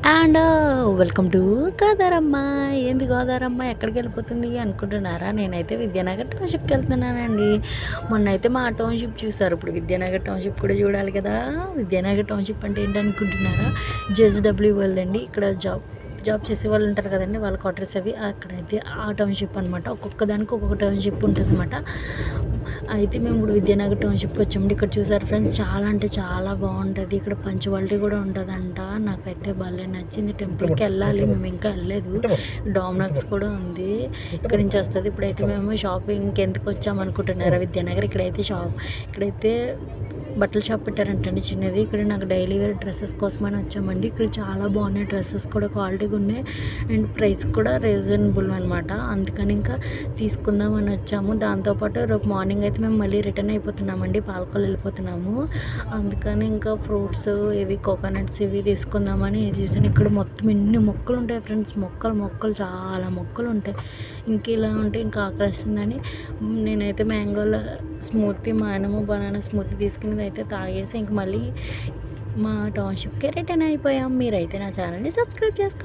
And welcome to గోదారమ్మ. ఏంది గోదారమ్మ ఎక్కడికి వెళ్ళిపోతుంది అనుకుంటున్నారా? నేనైతే విద్యానగర్ టౌన్షిప్కి వెళ్తున్నానండి. మొన్న అయితే మా టౌన్షిప్ చూస్తారు, ఇప్పుడు విద్యానగర్ టౌన్షిప్ కూడా చూడాలి కదా. విద్యానగర్ టౌన్షిప్ అంటే ఏంటనుకుంటున్నారా? జేఎస్డబ్ల్యూ అండి. ఇక్కడ జాబ్ చేసే వాళ్ళు ఉంటారు కదండి, వాళ్ళ క్వార్టర్స్ అవి అక్కడైతే ఆ టౌన్షిప్ అనమాట. ఒక్కొక్క దానికి ఒక్కొక్క టౌన్షిప్ ఉంటుంది అనమాట. అయితే మేము ఇప్పుడు విద్యానగర్ టౌన్షిప్కి వచ్చామండి. ఇక్కడ చూసారు ఫ్రెండ్స్, చాలా అంటే చాలా బాగుంటుంది. ఇక్కడ పంచువాలిటీ కూడా ఉంటుందంట. నాకైతే భలే నచ్చింది. టెంపుల్కి వెళ్ళాలి, మేము ఇంకా వెళ్ళలేదు. డామినోస్ కూడా ఉంది, ఇక్కడ నుంచి వస్తుంది. ఇప్పుడైతే మేము షాపింగ్కి ఎందుకు వచ్చామనుకుంటున్నారా? విద్యానగర్ ఇక్కడైతే బట్టల షాప్ పెట్టారంటండి, చిన్నది. ఇక్కడ నాకు డైలీ వేర్ డ్రెస్సెస్ కోసమని వచ్చామండి. ఇక్కడ చాలా బాగున్నాయి డ్రెస్సెస్ కూడా, క్వాలిటీగా ఉన్నాయి అండ్ ప్రైస్ కూడా రీజనబుల్ అనమాట. అందుకని ఇంకా తీసుకుందామని వచ్చాము. దాంతోపాటు రేపు మార్నింగ్ అయితే మేము మళ్ళీ రిటర్న్ అయిపోతున్నామండి, పాలకొల్లు వెళ్ళిపోతున్నాము. అందుకని ఇంకా ఫ్రూట్స్ ఇవి కోకోనట్స్ ఇవి తీసుకుందామని చూసాను. ఇక్కడ మొత్తం ఎన్ని మొక్కలు ఉంటాయి ఫ్రెండ్స్, మొక్కలు చాలా మొక్కలు ఉంటాయి. ఇంక ఇలా ఉంటే ఇంకా ఆకలిస్తుందని నేనైతే మ్యాంగోల స్మూతీ, బనానా స్మూతీ తీసుకునేది అయితే తాగేసి ఇంక మళ్ళీ మా టౌన్షిప్కి రిటర్న్ అయిపోయాం. మీరైతే నా ఛానల్ని సబ్స్క్రైబ్ చేసుకోండి.